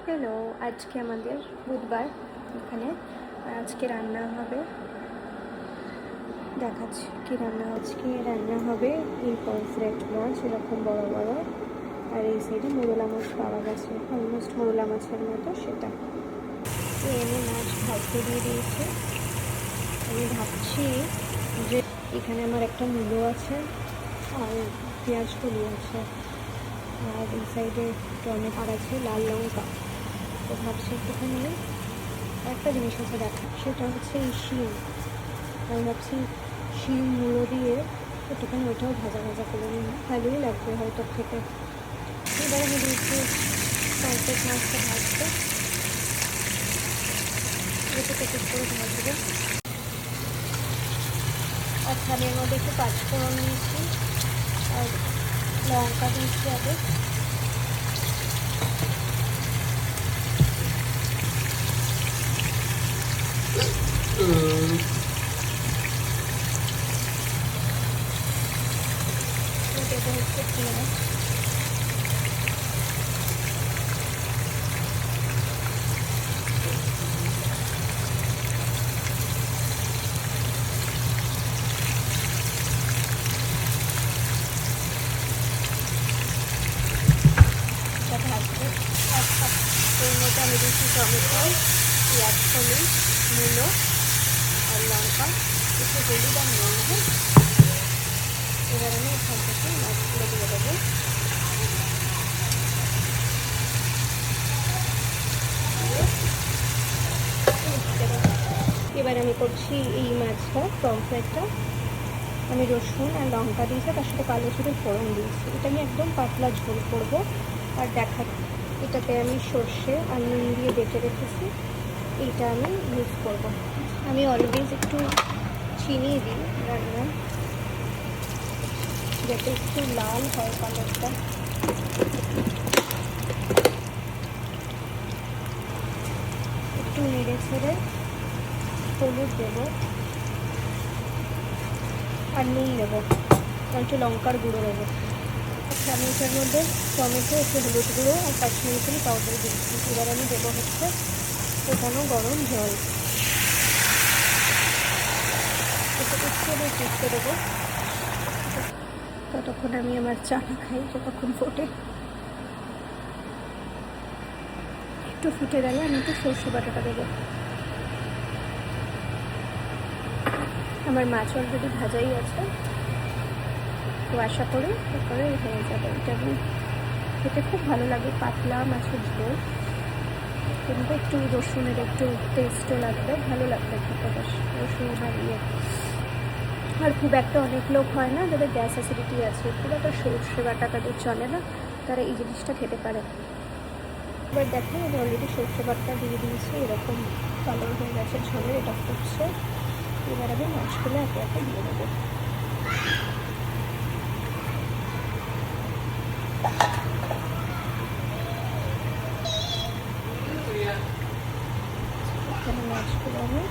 Hello, আজকে আমাদের বুধবার। এখানে আজকে রান্না হবে, দেখাচ্ছি কি রান্না। আজকে রান্না হবে এই পমফ্রেট মাছ, এরকম বড় বড়, আর এই সাইডে মোরলা মাছ পাওয়া গেছে, অলমোস্ট মোরলা মাছের মতো সেটা এনে মাছ ভাজতে দিয়ে দিয়েছে। আমি ভাবছি যে এখানে আমার একটা মূলো আছে আর পেঁয়াজ কলি আছে, আর এই সাইডে টমেটো আছে, লাল লঙ্কা। তো ভাবছি একটুখানি একটা জিনিস আছে দেখা, সেটা হচ্ছে এই শিম। আমি ভাবছি শিম মূলো দিয়ে একটুখানি ওটাও ভাজা ভাজা করে নিই, ভালোই লাগবে হয়তো খেতে। এবার আমি দিয়েছি পমফ্রেট মাছটা ভাজতে, একটু কেটে করে ভাজবো। আচ্ছা, আমি এর মধ্যে একটু পাঁচফোড়ন নিয়েছি আর লঙ্কা দিয়েছি আগে। এটা হচ্ছে পেঁয়াজ, ভাজবো। আচ্ছা, এর মধ্যে আমি দিচ্ছি টমেটো, পেঁয়াজ কলি, মূলো আর লঙ্কা, একটু হলুদ আর নুন। এবার আমি এখান থেকে মাছগুলো দিয়ে দেবো। এবার আমি করছি এই মাছটা, পমফ্রেটটা আমি রসুন আর লঙ্কা দিয়েছি, তার সাথে কালো জিরে ফোড়ন দিয়েছি। এটা আমি একদম পাতলা ঝোল করবো। আর দেখা, এটাতে আমি সর্ষে আর নুন দিয়ে বেটে রেখেছি, এইটা আমি ইউজ করব। আমি অলওয়েজ একটু চিনি দিই রান্নায়, যাতে একটু লাল হয় কালারটা। একটু নেড়ে ছেড়ে হলুদ দেবো আর নুন দেবো, আর একটু লঙ্কার গুঁড়ো দেবো। আচ্ছা, আমি এটার মধ্যে টমেটো, একটু হলুদ গুঁড়ো আর কাশ্মীরি চিলি পাউডার দিচ্ছি। এবার আমি দেবো হচ্ছে ফোটানো গরম জল, এটা একটু মিশিয়ে দেবো। ততক্ষণ আমি আমার চাটা খাই, যতক্ষণ ফোটে। একটু ফুটে গেলে আমি একটু সর্ষে বাটাটা দেবো। আমার মাছ অলরেডি ভাজাই আছে, তো আশা করি এরপরে হয়ে যাবে। এটা আমি খেতে খুব ভালো লাগে, পাতলা মাছের ঝোল, কিন্তু একটু রসুনের একটু টেস্টও লাগবে, ভালো লাগবে খেতে বেশ, রসুন হারিয়ে। আর খুব একটা অনেক লোক হয় না যাদের গ্যাস অ্যাসিডিটি আছে, খুব একটা সর্ষে বাটা তাদের চলে না, তারা এই জিনিসটা খেতে পারে। এবার দেখো, আমি অলরেডি সর্ষে বাটা দিয়ে দিয়েছি, এরকম কালার হয়ে গেছে ঝোলের, এটা ফুটছে। এবার আমি মাছগুলো একে একে দিয়ে দেবো। এখানে মাছগুলো আমি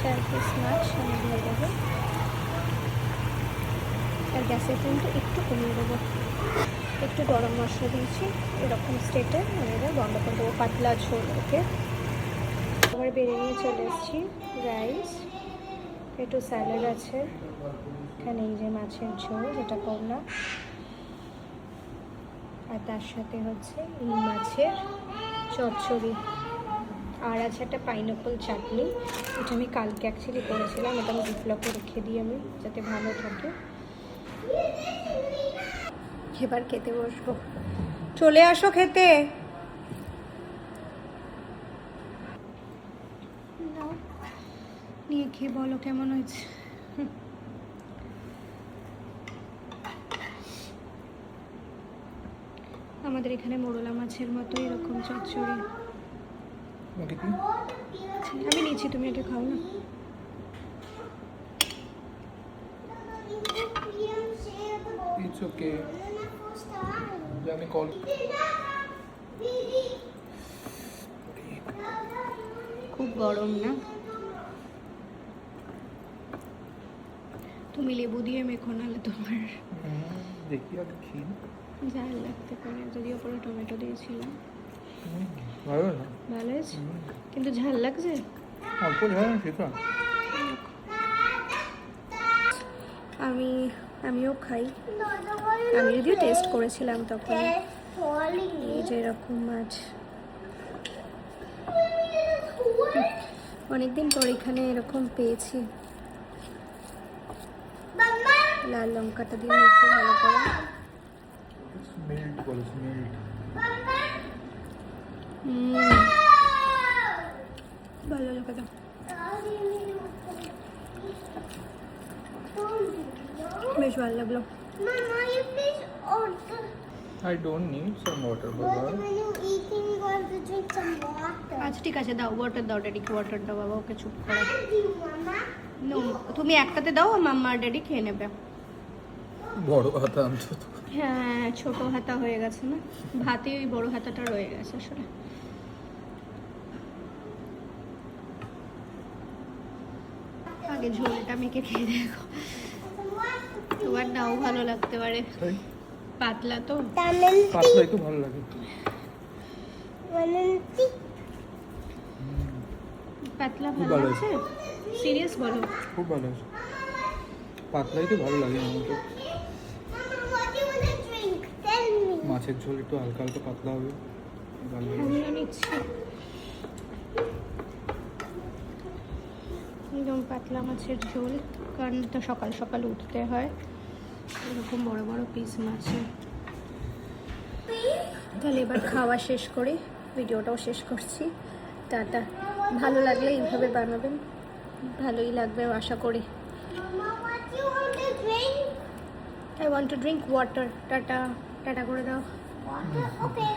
4 পিস মাছ আমি দিয়ে দেবো, আর গ্যাসের ফ্লেমটা একটু কমিয়ে দেবো। একটু গরম মশলা দিয়েছি, এরকম স্টেটে আমি এবার বন্ধ করে দেবো, পাতলা ঝোল ওকে। আবার বেড়ে নিয়ে চলে এসেছি রাইস, একটু স্যালাড আছে এখানে, এই যে মাছের ঝোল যেটা করলাম, আর তার সাথে হচ্ছে এই মাছের চচ্চড়ি, আর আছে একটা পাইনাপল চাটনি। এটা আমি কালকে অ্যাকচুয়ালি করেছিলাম, এটা আমি ডিপলকে রেখে দিই আমি, যাতে ভালো থাকে। এবার খেতে বসবো, চলে আসো খেতে। নিয়ে খেয়ে বলো কেমন হয়েছে। আমাদের এখানে মোরলা মাছের মতো এরকম চচ্চড়ি আমি নিচ্ছি, তুমি এটা খাও না। It's okay. আমি কল খুব গরম না, তুমি লেবু দিয়ে মেখো, নাহলে তোমার দেখি আগে খেয়ে ঝাল লাগতে পারে, যদিও পরে টমেটো দিয়েছিলাম। ভালো না? ভালো হয়েছে, কিন্তু ঝাল লাগছে। অল্প ঝাল ঠিক আছে। আমিও খাই, আমি যদিও টেস্ট করেছিলাম তখন। এই যে এরকম মাছ অনেকদিন পর এখানে এরকম পেয়েছি। লাল লঙ্কাটা দিয়ে মেখে ভালো করে। স্মেলড বলো, স্মেলড। ভালো লাগে তো। বেশ ভালো লাগলো। Mama, you please order. I don't need some water, But Baba. when you eating, you have to drink some water. আচ্ছা ঠিক আছে, দাও ওয়াটার, দাও ড্যাডিকে ওয়াটার দাও। বাবা ওকে চুপ করো। Thank you, Mama. নো, তুমি একটাতে দাও, আর মাম্মা আর ড্যাডি খেয়ে নেবে। বড় কথা অন্তত। হ্যাঁ, ছোট হাতা হয়ে গেছে না, ভাতে ওই বড় হাতাটা রয়ে গেছে আসলে। আগে ঝোলটা মেখে খেয়ে দেখো, তোমার নাও ভালো লাগতে পারে, তাই পাতলা তো। পাতলা একটু ভালো লাগে। পাতলা খুব ভালো ভালো লাগছে, সিরিয়াস বলো। খুব ভালো আছে, পাতলাই তো ভালো লাগে আমার তো। Mama, what do you want to drink? Tell me. মাছের ঝোল একটু হালকা হালকা পাতলা হবে, ভালো লাগে। আমিও নিচ্ছি একদম পাতলা মাছের ঝোল, কারণ তো সকাল সকাল উঠতে হয়। এরকম বড় বড় পিস মাছের। তাহলে এবার খাওয়া শেষ করে ভিডিওটাও শেষ করছি। টাটা। ভালো লাগলে এইভাবে বানাবেন, ভালোই লাগবে আশা করি। Mama, what do you want to drink? I want to drink water. Tata, tata করে দাও। Water? Okay.